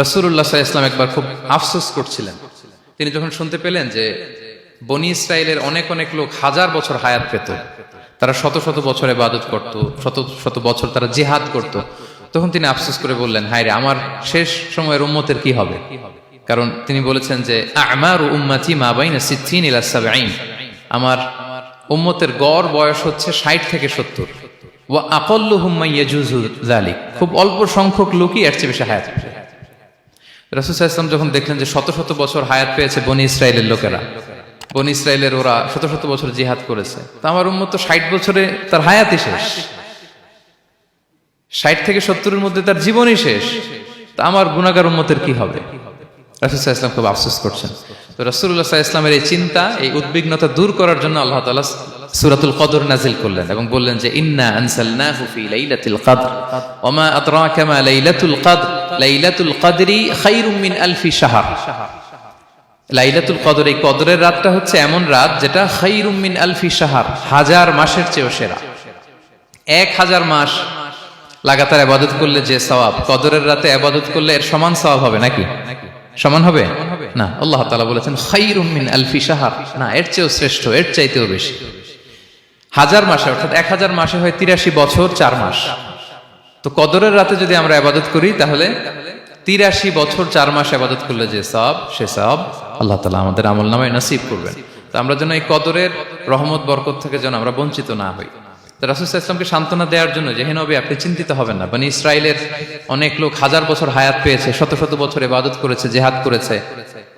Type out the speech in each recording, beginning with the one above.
রাসূলুল্লাহ সাল্লাল্লাহু আলাইহি ওয়াসাল্লাম একবার খুব আফসোস করছিলেন। তিনি যখন শুনতে পেলেন যে বনি ইসরায়েলের অনেক অনেক লোক হাজার বছর হায়াত পেত, তারা শত শত বছর ইবাদত করত, শত শত বছর তারা জিহাদ করত, তখন তিনি আফসোস করে বললেন, হায় রে, আমার শেষ সময়ের উম্মতের কি হবে? কারণ তিনি বলেছেন যে আমারু উম্মতি মা বাইনা সিত্তিন ইলা সাবঈন, আমার উম্মতের গড় বয়স হচ্ছে 60 থেকে 70। ওয়া আকাল্লুহুম মান ইয়াজুজু যালিক, খুব অল্প সংখ্যক লোকই এর চেয়ে বেশি হায়াত পাবে। রাসূল সাল্লাল্লাহু আলাইহি ওয়াসাল্লাম যখন দেখলেন যে শত শত বছর হায়াত পেয়েছে বনি ইসরায়েলের লোকেরা, বনি ইসরায়েলের ওরা শত শত বছর জিহাদ করেছে, তো আমার উম্মত তো 60 বছরে তার হায়াতই শেষ, 60 থেকে 70-এর মধ্যে তার জীবনই শেষ, তা আমার গুনাহগার উম্মতের কি হবে? রাসূল সাল্লাল্লাহু আলাইহি ওয়াসাল্লাম খুব আফসোস করছেন। তো রাসূলুল্লাহ সাল্লাল্লাহু আলাইহি ওয়াসাল্লামের এই চিন্তা, এই উদ্বিগ্নতা দূর করার জন্য আল্লাহ তাআলা সূরাতুল কদর নাযিল করলেন এবং বললেন যে ইন্না আনসালনাহু ফি লাইলাতিল কদর ওয়া মা আদরাকা মা লাইলাতুল কদর লাইলাতুল কদরি খায়রুম মিন আলফি শাহর। লাইলাতুল কদর, এই কদরের রাতটা হচ্ছে এমন রাত যেটা খায়রুম মিন আলফি শাহর, হাজার মাসের চেয়েও সেরা। 1000 মাস লাগাতার ইবাদত করলে যে সওয়াব, কদরের রাতে ইবাদত করলে এর সমান সওয়াব হবে নাকি? সমান হবে না। আল্লাহ তাআলা বলেছেন খায়রুম মিন আলফি শাহর, না, এর চেয়েও শ্রেষ্ঠ, এর চাইতেও বেশি। হাজার মাসে, অর্থাৎ 1000 মাসে হয় 83 বছর 4 মাস। তো কদরের রাতে যদি আমরা ইবাদত করি তাহলে 83 বছর 4 মাস ইবাদত করলে যে সওয়াব, সে সওয়াব আল্লাহ তাআলা আমাদের আমলনামায় নসিব করবেন। তো আমরা যেন এই কদরের রহমত বরকত থেকে যেন আমরা বঞ্চিত না হই। তো রাসূল সাল্লাল্লাহু আলাইহি ওয়াসাল্লামকে সান্ত্বনা দেওয়ার জন্য যে হে নবী, আপনি চিন্তিত হবেন না, বনি ইসরায়েলের অনেক লোক হাজার বছর হায়াত পেয়েছে, শত শত বছর ইবাদত করেছে, জিহাদ করেছে,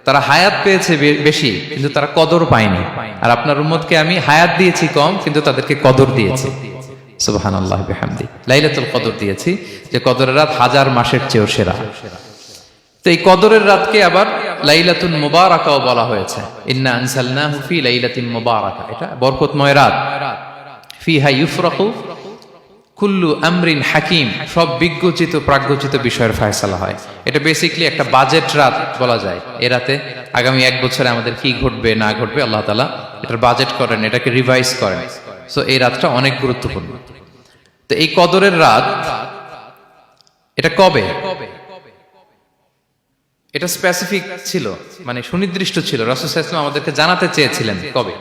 তারা হায়াত পেয়েছে বেশি কিন্তু তারা কদর পায়নি। আর আপনার উম্মতকে আমি হায়াত দিয়েছি কম কিন্তু তাদেরকে কদর দিয়েছি। সুবহানাল্লাহ বিহামদি, লাইলাতুল কদর দিয়েছি, যে কদরের রাত হাজার মাসের চেয়েও সেরা। তো এই কদরের রাতকে আবার লাইলাতুল মুবারাকাও বলা হয়েছে। ইন্না আনসালনাহু ফি লাইলাতিন মুবারাকা, এটা বরকতময় রাত। ফিহা ইউফরাকু কুল্লু আমরিন হাকিম, সব বিজ্ঞচিত প্রাজ্ঞচিত বিষয়ের ফয়সালা হয়। এটা বেসিক্যালি একটা বাজেট রাত বলা যায়। এ রাতে আগামী 1 বছরে আমাদের কি ঘটবে না ঘটবে আল্লাহ তাআলা এটার বাজেট করেন, এটাকে রিভাইজ করেন। সো এই রাতটা অনেক গুরুত্বপূর্ণ। তো এই কদরের রাত, এটা কবে? এটা স্পেসিফিক ছিল, মানে সুনির্দিষ্ট ছিল। রাসূল সাল্লাল্লাহু আলাইহি ওয়াসাল্লাম আমাদেরকে জানাতে চেয়েছিলেন কবে,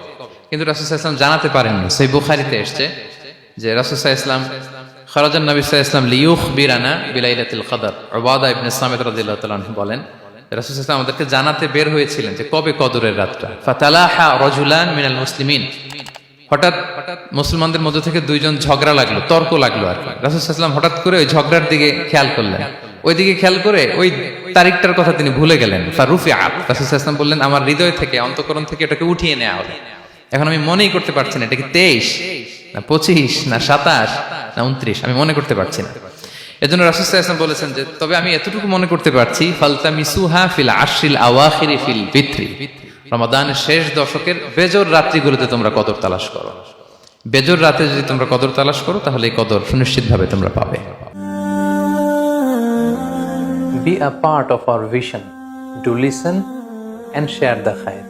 কিন্তু রাসূল সাল্লাল্লাহু আলাইহি ওয়াসাল্লাম জানাতে পারেননি। সহিহ বুখারীতে এসেছে যে রাসূল সাল্লাল্লাহু আলাইহি ওয়াসাল্লাম খারাজান নবী সাল্লাল্লাহু আলাইহি ওয়াসাল্লাম লিয়ুখবিরানা বিলাইলাতিল কদর। উবাদা ইবনে সামিত রাদিয়াল্লাহু তাআলা আনহু বলেন, রাসূল সাল্লাল্লাহু আলাইহি ওয়াসাল্লাম আমাদেরকে জানাতে বের হয়েছিলেন যে কবে কদরের রাতটা। ফাতালাহা রাজুলান মিনাল মুসলিমিন, হঠাৎ মুসলমানদের মধ্য থেকে 2 জন ঝগড়া লাগলো, তর্ক লাগলো আর কি। রাসূল সাল্লাল্লাহু আলাইহি ওয়াসাল্লাম হঠাৎ করে ওই ঝগড়ার দিকে খেয়াল করলেন, ওইদিকে খেয়াল করে ওই তারিখটার কথা তিনি ভুলে গেলেন। ফারুফিআ, রাসূল সাল্লাল্লাহু আলাইহি ওয়াসাল্লাম বললেন, আমার হৃদয় থেকে, অন্তঃকরণ থেকে এটাকে উঠিয়ে নেওয়া হলো। এখন আমি মনেই করতে পারছি না এটা কি 23 না 25 না 27 না 29, আমি মনে করতে পারছি না। এজন্য রাসূল সাল্লাল্লাহু আলাইহি ওয়াসাল্লাম বলেছেন যে তবে আমি এতটুকু মনে করতে পারছি, ফালতামিসুহা ফিল আশরিল আওয়াখিরি ফিল বিত্রি, রমাদানের শেষ দশকের বেজর রাত্রিগুলোতে তোমরা কদর তালাশ করো। বেজর রাতে যদি তোমরা কদর তালাশ করো তাহলে এই কদর সুনিশ্চিতভাবে তোমরা পাবে। Be a part of our vision. Do listen and share the khair.